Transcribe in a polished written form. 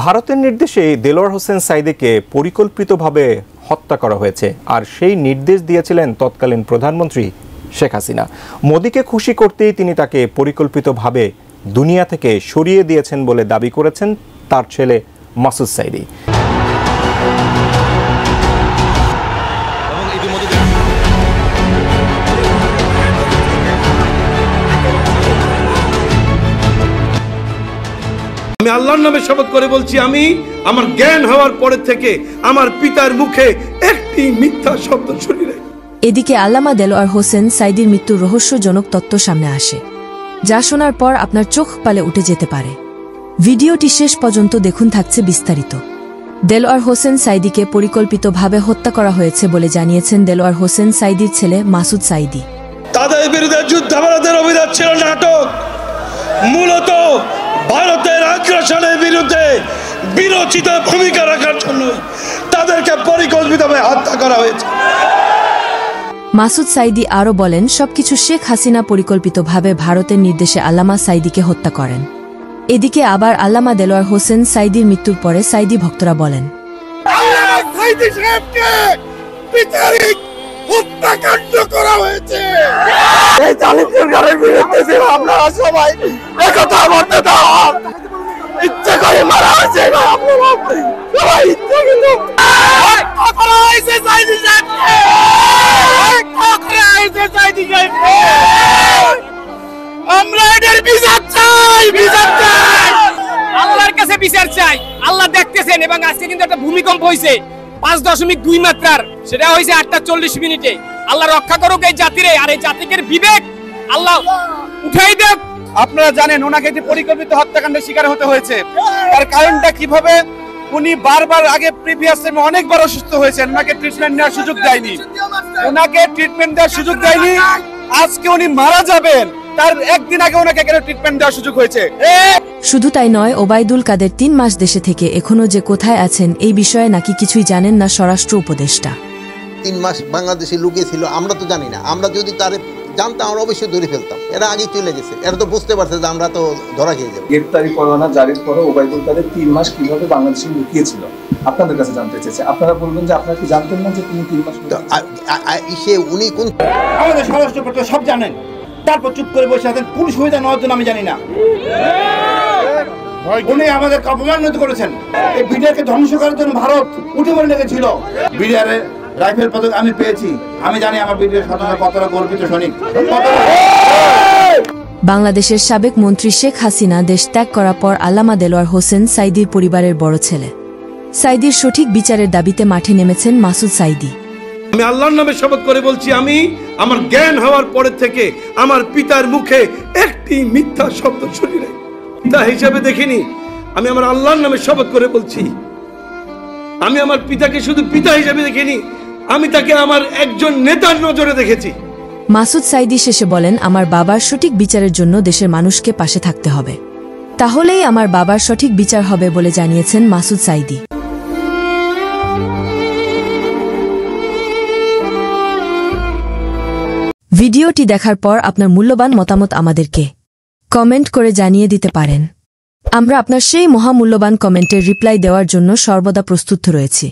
ভারতের নির্দেশে দেলোয়ার হোসেন সাঈদীকে পরিকল্পিতভাবে হত্যা করা হয়েছে, আর সেই নির্দেশ দিয়েছিলেন তৎকালীন প্রধানমন্ত্রী শেখ হাসিনা। মোদিকে খুশি করতেই তিনি তাকে পরিকল্পিতভাবে দুনিয়া থেকে সরিয়ে দিয়েছেন বলে দাবি করেছেন তার ছেলে মাসুদ সাঈদী। আমি আল্লাহর নামে শপথ করে বলছি, আমি আমার জ্ঞান হওয়ার পরে থেকে আমার পিতার মুখে একটি মিথ্যা শব্দ শুনি নাই। এদিকে আল্লামা দেলোয়ার হোসেন সাঈদীর মৃত্যুর রহস্যজনক তথ্য সামনে আসে, যা শোনার পর আপনার চোখ পালে উঠে যেতে পারে। ভিডিওটি শেষ পর্যন্ত দেখুন, থাকছে বিস্তারিত। দেলোয়ার হোসেন সাঈদীকে পরিকল্পিতভাবে হত্যা করা হয়েছে বলে জানিয়েছেন দেলোয়ার হোসেন সাঈদীর ছেলে মাসুদ সাঈদী। তাদের বিরুদ্ধে যুদ্ধাপরাধের অভিযোগ ছিল নাটক, মূলত ভারতের আগ্রাসনের বিরুদ্ধে বিরোচিত ভূমিকা রাখার জন্য তাদেরকে পরিকল্পিতভাবে হত্যা করা হয়েছে। মাসুদ সাঈদী আরও বলেন, সবকিছু শেখ হাসিনা পরিকল্পিতভাবে ভারতের নির্দেশে আল্লামা সাঈদীকে হত্যা করেন। এদিকে আবার আল্লামা দেলোয়ার হোসেন সাঈদীর মৃত্যুর পরে সাঈদী ভক্তরা বলেন, হত্যাকাণ্ড করা হয়েছে। এই জালিম সরকারের বিরুদ্ধে আপনারা সবাই একতা করতে দাও। ইচ্ছা করে মারা হয়েছে, সবাই ইচ্ছা করে করা হয়েছে সাঈদী সাহেবকে, করা হয়েছে সাঈদী সাহেবকে। আমরা এদের বিচার চাই, বিচার চাই, আল্লাহর কাছে বিচার চাই। আল্লাহ দেখতেছেন, এবং আজকে কিন্তু একটা ভূমিকম্প হয়েছে 5.2 মাত্রার, সেটা হয়েছে 8:40 আল্লাহ রক্ষা করুক এই জাতিরে, আর এই জাতিকে বিবেক আল্লাহ উঠাই দেব। আপনারা জানেন ওনাকে যে পরিকল্পিত হত্যাকাণ্ডের শিকার হতে হয়েছে, তার কারণটা কিভাবে? উনি বারবার আগে প্রিভিয়াস টাইমে অনেকবার অসুস্থ হয়েছেন, ওনাকে ট্রিটমেন্ট নেওয়ার সুযোগ দেয়নি, আজকে উনি মারা যাবেন তার একদিন আগে ওনাকে কেন ট্রিটমেন্ট দেওয়ার সুযোগ হয়েছে? শুধু তাই নয়, ওবায়দুল কাদের 3 মাস দেশে থেকে এখনো যে কোথায় আছেন এই বিষয়ে নাকি কিছুই জানেন না স্বরাষ্ট্র উপদেষ্টা। 3 মাস বাংলাদেশে লুকিয়ে ছিল, আমরা তো জানি না। আমরা যদি তার জানতাম আমরা অবশ্যই ধরে ফেলতাম। এরা আগে চলে গেছে, এরা তো বুঝতে পারছে যে আমরা তো ধরা খেয়ে যাবো। গ্রেপ্তারি পরোয়ানা জারির পরে ওবায়দুল কাদের 3 মাস কিভাবে বাংলাদেশে লুকিয়েছিল আপনাদের কাছে জানতে চেয়েছে। আপনারা বলবেন যে আপনারা কি জানতেন না যে তিনি 3 মাস? উনি কোন আমাদের স্বরাষ্ট্র উপদেষ্টা সব জানেন, তারপর চুপ করে বসে আছেন কোন সুবিধা নেওয়ার জন্য আমি জানি না। উনি আমাদের অপমানিত করেছেন। এই বিডিআরকে ধ্বংস করার জন্য ভারত উঠে পড়ে লেগেছিল। বিডিআরের রাইফেল পদক আমি পেয়েছি, আমি জানি আমার বিডিআর সদস্য কতটা গর্বিত সৈনিক। বাংলাদেশের সাবেক মন্ত্রী শেখ হাসিনা দেশ ত্যাগ করার পর আল্লামা দেলোয়ার হোসেন সাঈদীর পরিবারের বড় ছেলে। সাঈদীর সঠিক বিচারের দাবিতে মাঠে নেমেছেন মাসুদ সাঈদী। আমি আল্লাহর নামে শপথ করে বলছি, আমি আমার জ্ঞান হওয়ার পরে থেকে আমার পিতার মুখে একটি মিথ্যা শব্দ শুনি নাই। পিতা হিসেবে দেখিনি, আমি আমার আল্লাহর নামে শপথ করে বলছি, আমি আমার পিতাকে শুধু পিতা হিসেবে দেখিনি, আমি তাকে আমার একজন নেতার নজরে দেখেছি। মাসুদ সাঈদী শেষে বলেন, আমার বাবার সঠিক বিচারের জন্য দেশের মানুষকে পাশে থাকতে হবে, তাহলেই আমার বাবার সঠিক বিচার হবে বলে জানিয়েছেন মাসুদ সাঈদী। ভিডিওটি দেখার পর আপনার মূল্যবান মতামত আমাদেরকে কমেন্ট করে জানিয়ে দিতে পারেন। আমরা আপনার সেই মহামূল্যবান কমেন্টের রিপ্লাই দেওয়ার জন্য সর্বদা প্রস্তুত রয়েছি।